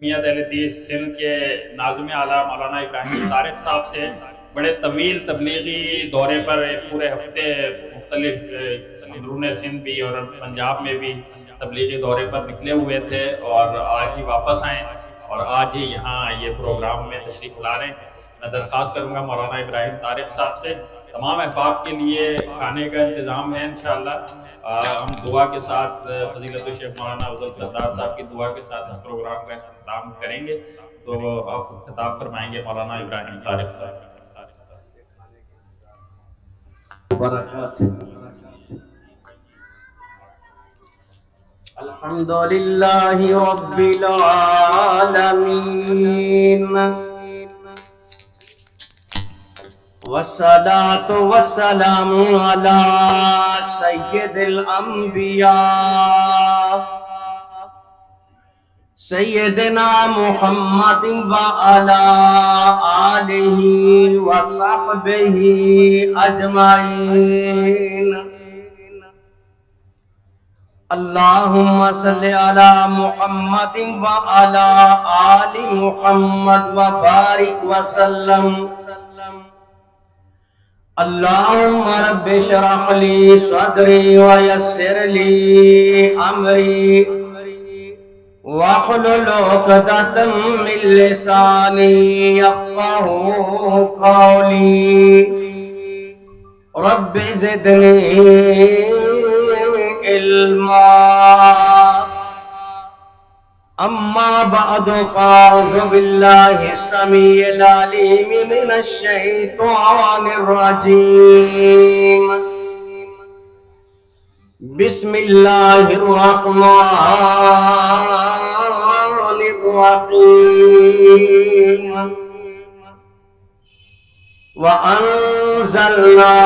جمعیت اہل حدیث سندھ کے ناظم اعلیٰ مولانا ابراہیم طارق صاحب سے بڑے طویل تبلیغی دورے پر ایک پورے ہفتے مختلف اندرون سندھ بھی اور پنجاب میں بھی تبلیغی دورے پر نکلے ہوئے تھے، اور آج ہی واپس آئیں اور آج ہی یہاں یہ پروگرام میں تشریف لا رہے ہیں۔ میں درخواست کروں گا مولانا ابراہیم طارق صاحب سے، تمام احباب کے لیے کھانے کا انتظام ہے انشاءاللہ۔ ہم دعا کے ساتھ فضیلت الشیخ مولانا افضل سردار صاحب کی دعا کے ساتھ اس پروگرام کا اختتام کریں گے، تو آپ خطاب فرمائیں گے مولانا ابراہیم طارق صاحب۔ الحمدللہ رب العالمین والصلاة والسلام علی سید الانبیاء سیدنا محمد وعلی آلہ وصحبہ اجمعین۔ اللہم صلی علی محمد وعلی آل محمد وبارک وسلم۔ اللہم رب اشرح لی صدری ویسر لی امری واحلل عقدۃ من لسانی یفقہوا قولی۔ رب زدنی علما۔ اما بعد فاعوذ باللہ السمیع العلیم من الشیطان الرجیم۔ بسم اللہ الرحمن الرحیم۔ وَأَنزَلْنَا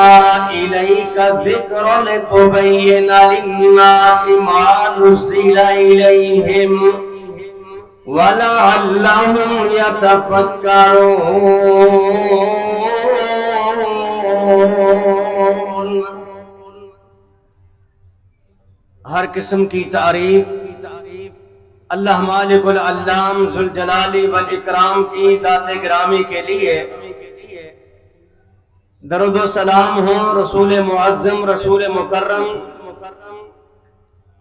إِلَيْكَ الذِّكْرَ لِتُبَيِّنَ لِلنَّاسِ مَا نُزِّلَ إِلَيْهِمْ وَلَعَلَّهُمْ يَتَفَكَّرُونَ۔ ہر قسم کی تعریف اللہ مالک العلام ذوالجلال والاکرام کی ذات گرامی کے لیے، درود و سلام ہو رسول معظم رسول مکرم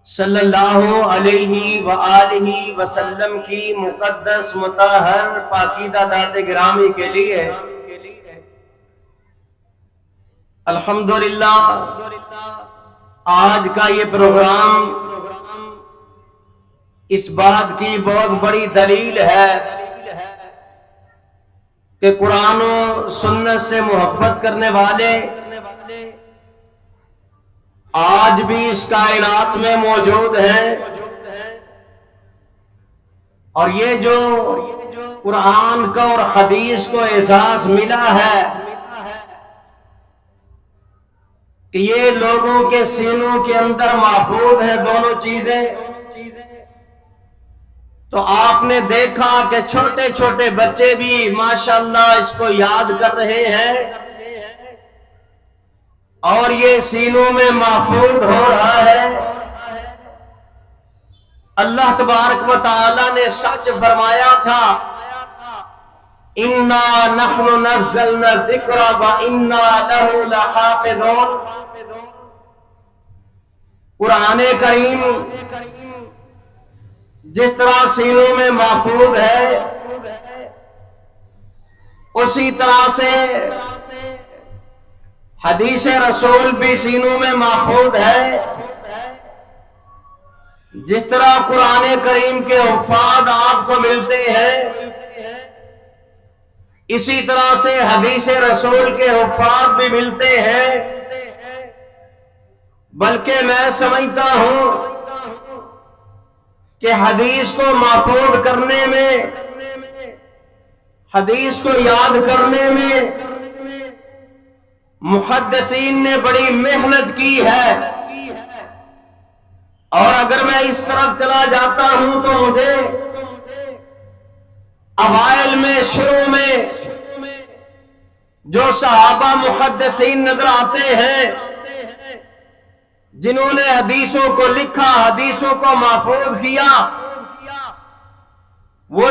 صلی اللہ علیہ وآلہ وسلم کی مقدس مطہر پاکیزہ ذات گرامی کے لیے۔ الحمدللہ آج کا یہ پروگرام اس بات کی بہت بڑی دلیل ہے کہ قرآن و سنت سے محبت کرنے والے آج بھی اس کائنات میں موجود ہیں، اور یہ جو قرآن کا اور حدیث کو اعزاز ملا ہے کہ یہ لوگوں کے سینوں کے اندر محفوظ ہیں دونوں چیزیں، تو آپ نے دیکھا کہ چھوٹے چھوٹے بچے بھی ماشاءاللہ اس کو یاد کر رہے ہیں، اور یہ سینوں میں محفوظ ہو رہا ہے۔ اللہ تبارک و تعالی نے سچ فرمایا تھا، اِنَّا نَحْنُ نَزَّلْنَا الذِّكْرَ وَإِنَّا لَهُ لَحَافِظُونَ۔ قرآن کریم جس طرح سینوں میں محفوظ ہے، اسی طرح سے حدیث رسول بھی سینوں میں محفوظ ہے۔ جس طرح قرآن کریم کے حفاظ آپ کو ملتے ہیں، اسی طرح سے حدیث رسول کے حفاظ بھی ملتے ہیں۔ بلکہ میں سمجھتا ہوں کہ حدیث کو محفوظ کرنے میں، حدیث کو یاد کرنے میں محدثین نے بڑی محنت کی ہے، اور اگر میں اس طرف چلا جاتا ہوں تو مجھے اوائل میں شروع میں جو صحابہ محدثین نظر آتے ہیں جنہوں نے حدیثوں کو لکھا، حدیثوں کو محفوظ کیا، وہ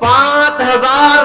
5000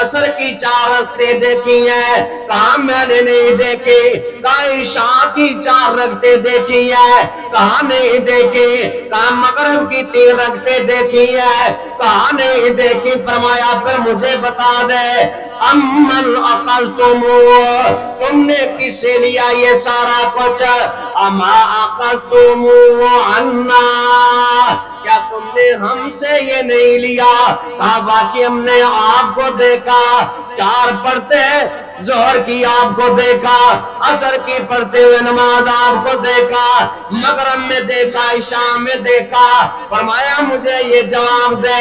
عصر کی 4 رکعتیں دیکھی ہیں، کہا میں نے نہیں دیکھی، کہا عشاء کی 4 رکعتیں دیکھی ہیں، کہا نہیں دیکھی، کہا مغرب کی 3 رکعتیں دیکھی ہیں، کہا نہیں دیکھی، فرمایا پھر مجھے بتا دے امن اخذتم، تم نے کس سے لیا یہ سارا کچھ، اما اخذتم عنا، کیا تم نے ہم سے یہ نہیں لیا، کہا باقی ہم نے آپ کو دیکھا 4 پڑھتے ظہر کی، آپ کو دیکھا عصر کی پڑھتے ہوئے نماز، آپ کو دیکھا مغرب میں دیکھا، عشاء میں دیکھا، فرمایا مجھے یہ جواب دے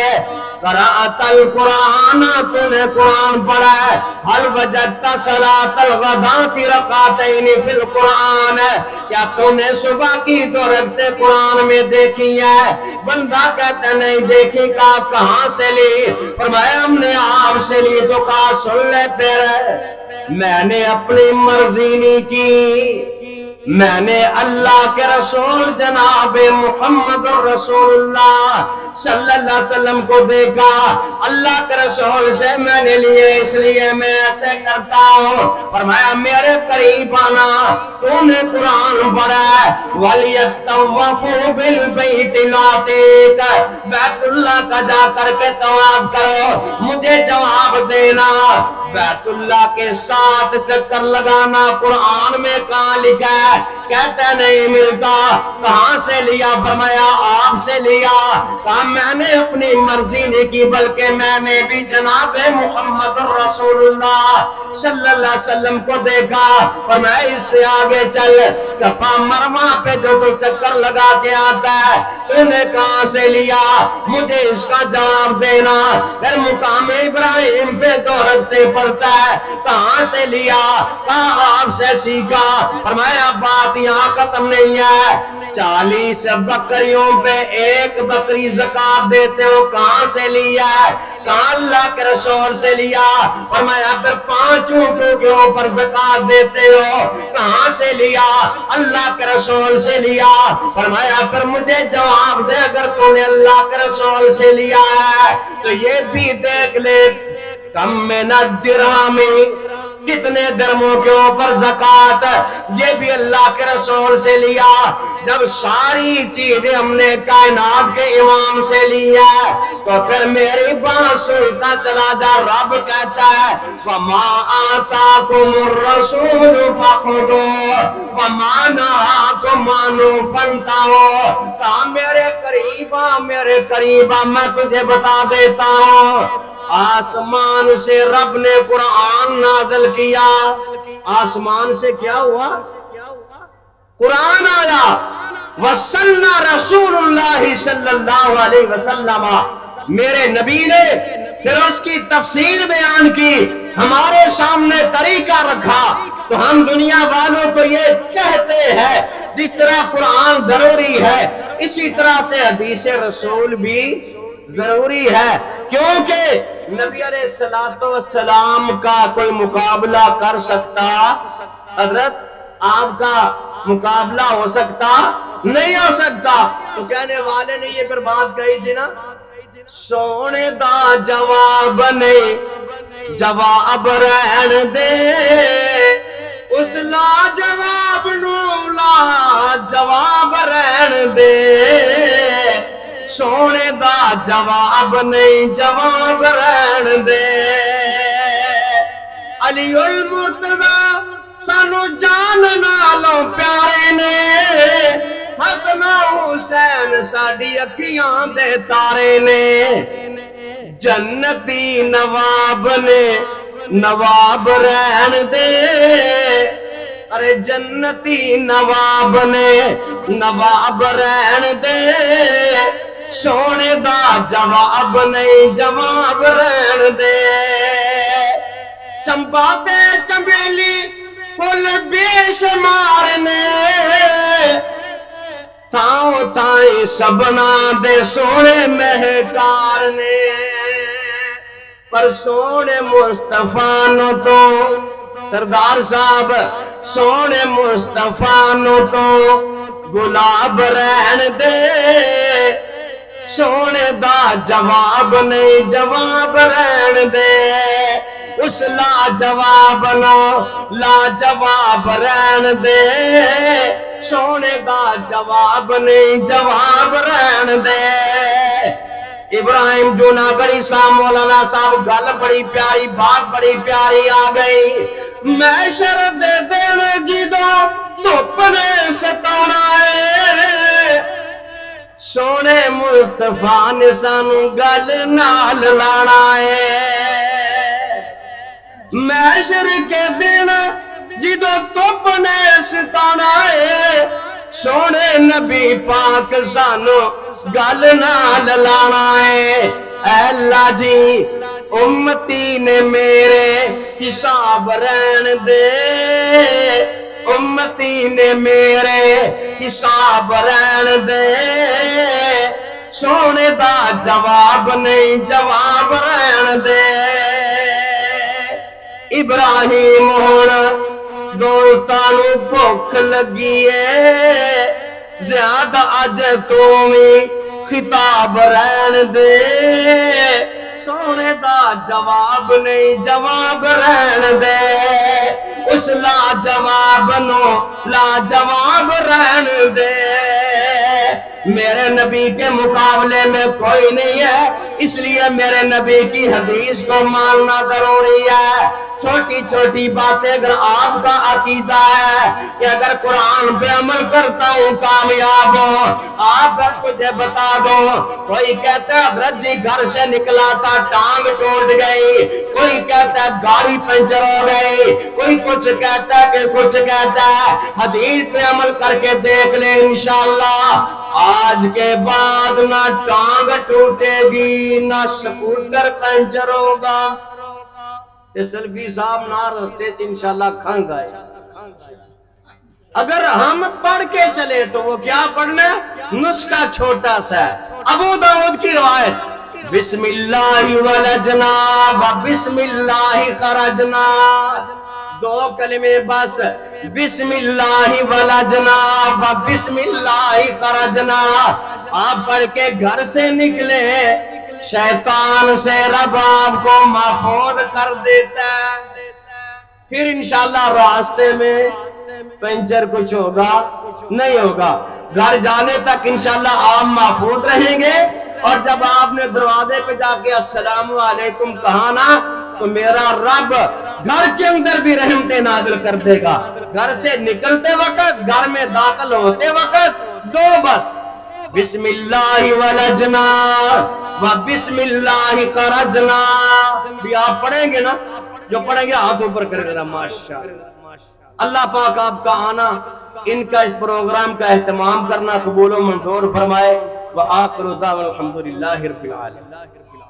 قرأت القرآن، تو نے قرآن پڑھا ہے، حل وجدت صلاة الغداۃ رکعتین فی القرآن، کیا تو نے صبح کی 2 رکعتیں قرآن میں دیکھی ہے، بندہ کہتا نہیں دیکھی، کہا کہاں سے لی، فرمایا ہم نے آپ سے لی، تو کہا سن لے تیرے، میں نے اپنی مرضی نہیں کی، میں نے اللہ کے رسول جناب محمد رسول اللہ صلی اللہ علیہ وسلم کو دیکھا، اللہ کے رسول سے میں نے لیے، اس لیے میں ایسے کرتا ہوں، فرمایا میرے قریب آنا، تو نے قرآن پڑھا ہے، وَلْيَطَّوَّفُوا بِالْبَيْتِ الْعَتِيقِ، بیت اللہ کا جا کر کے طواف کرو، مجھے جواب دینا، بیت اللہ کے 7 چکر لگانا قرآن میں کہاں لکھا ہے، کہتا نہیں ملتا، کہاں سے لیا، فرمایا آپ سے لیا، کہا میں نے اپنی مرضی نہیں کی، بلکہ میں نے بھی جناب محمد رسول اللہ صلی اللہ علیہ وسلم کو دیکھا، اور میں اس سے آگے چل، صفا مروا پہ جو تو چکر لگا کے آتا ہے، تو نے کہاں سے لیا، مجھے اس کا جواب دینا، پھر مقام ابراہیم پہ 2 رکعتیں پڑھتا ہے، کہاں سے لیا، کہاں آپ سے سیکھا، فرمایا بات یہاں ختم نہیں ہے، 40 بکریوں پہ 1 بکری زکات دیتے ہو، کہاں سے لیا ہے، کہاں اللہ کے رسول سے لیا، فرمایا پھر 5 اونٹوں کے اوپر زکات دیتے ہو، کہاں سے لیا، اللہ کے رسول سے لیا، فرمایا پھر مجھے جواب دے، اگر تو نے اللہ کے رسول سے لیا ہے تو یہ بھی دیکھ لے، کم من الدرہم، کتنے درموں کے اوپر زکات، یہ بھی اللہ کے رسول سے لیا، جب ساری چیزیں ہم نے کائنات کے امام سے لیا تو پھر میری بات سنتا چلا جا، رب کہتا ہے وَمَا آتَاكُمُ الرَّسُولُ فَخُذُوهُ وَمَا نَهَاكُمْ عَنْهُ فَانْتَهُوا، کہا میرے قریبا میں تجھے بتا دیتا ہوں، آسمان سے رب نے قرآن نازل کیا، آسمان سے کیا ہوا، قرآن آیا، وَصَلَّى رسول اللہ صلی اللہ علیہ وسلم، میرے نبی نے پھر اس کی تفسیر بیان کی، ہمارے سامنے طریقہ رکھا، تو ہم دنیا والوں کو یہ کہتے ہیں جس طرح قرآن ضروری ہے اسی طرح سے حدیث رسول بھی ضروری ہے، کیونکہ نبی علیہ السلام کا کوئی مقابلہ کر سکتا، حضرت آپ کا مقابلہ ہو سکتا نہیں ہو سکتا، تو کہنے والے نے یہ پھر بات کہی تھی نا، سونے دا جواب نہیں جواب رہن دے، اس لا جواب نو لا جواب رہن دے، سونے دا جواب نہیں جواب رہن دے، علی المرتضی سانو جان نالوں پیارے نے، حسن حسین ساڈی اکھیاں دے تارے نے، جنتی نواب نے نواب رہن دے، ارے جنتی نواب نے نواب رہن دے، سونے دا جواب نہیں جواب رہن دے، چمپا تے چمیلی پھول بے شمار نے، تاؤ تائیں سبنا دے سونے مہکار نے، پر سونے مصطفیٰ نو تو سردار صاحب سونے مصطفیٰ نو تو گلاب رہن دے، سونے دا جواب نہیں جواب رہن دے اس لا جواب نو لا جواب رہن دے سونے دا جواب نہیں جواب رہن دے ابراہیم جوناگڑی صاحب مولانا صاحب گل بڑی پیاری بات بڑی پیاری آ گئی میں شرط دے دین جدو دھوپ نے ستونا ہے سونے مصطفیٰ نے سانو گل نال لانا ہے محشر کے دن جدو دھوپ نے ستانا ہے سونے نبی پاک سانو گل نال لانا ہے اے اللہ جی امتی نے میرے حساب رہن دے امتی نے میرے حساب رہن دے سونے دا جواب نہیں جواب رہن دے ابراہیم ہون دوستانو بھوک لگی ہے زیادہ اج تو بھی خطاب رہن دے سونے دا جواب نہیں جواب رہن دے اس لا جواب نو لا جواب رہن دے میرے نبی کے مقابلے میں کوئی نہیں ہے اس لیے میرے نبی کی حدیث کو ماننا ضروری ہے چھوٹی چھوٹی باتیں اگر آپ کا عقیدہ ہے کہ اگر قرآن پہ عمل کرتا ہوں کامیاب ہوں آپ مجھے بتا دو کوئی کہتا ہے حضرت جی گھر سے نکلا تھا ٹانگ ٹوٹ گئی کوئی کہتا ہے گاڑی پنچر ہو گئی کوئی کچھ کہتا ہے کہ کچھ کہتا ہے حدیث پہ عمل کر کے دیکھ لیں انشاءاللہ آج کے بعد نہ ٹانگ ٹوٹے گی نہ سکوٹر پنچر ہوگا سلفی صاحب نہ رستے چ انشاءاللہ کھنگ آئے اگر ہم پڑھ کے چلے تو وہ کیا پڑھنا نسخہ چھوٹا سا ہے ابو داؤد کی روایت بسم اللہ ولجنا و بسم اللہ خرجنا دو کلمے بس بسم اللہ ولجنا و بسم اللہ خرجنا آپ پڑھ کے گھر سے نکلے شیطان سے رب آپ کو محفوظ کر دیتا ہے پھر انشاءاللہ راستے میں پنچر کچھ ہوگا نہیں ہوگا گھر جانے تک انشاءاللہ آپ محفوظ رہیں گے اور جب آپ نے دروازے پہ جا کے السلام علیکم کہا نا تو میرا رب گھر کے اندر بھی رحمتیں نازل کر دے گا گھر سے نکلتے وقت گھر میں داخل ہوتے وقت دو بس بسم اللہ ولجنا و بسم اللہ خرجنا بھی آپ پڑھیں گے نا جو پڑھیں گے ہاتھ اوپر کرے گا ماشاءاللہ اللہ پاک آپ کا آنا ان کا اس پروگرام کا اہتمام کرنا قبول و منظور فرمائے وآخر دعوانا الحمدللہ رب العالمین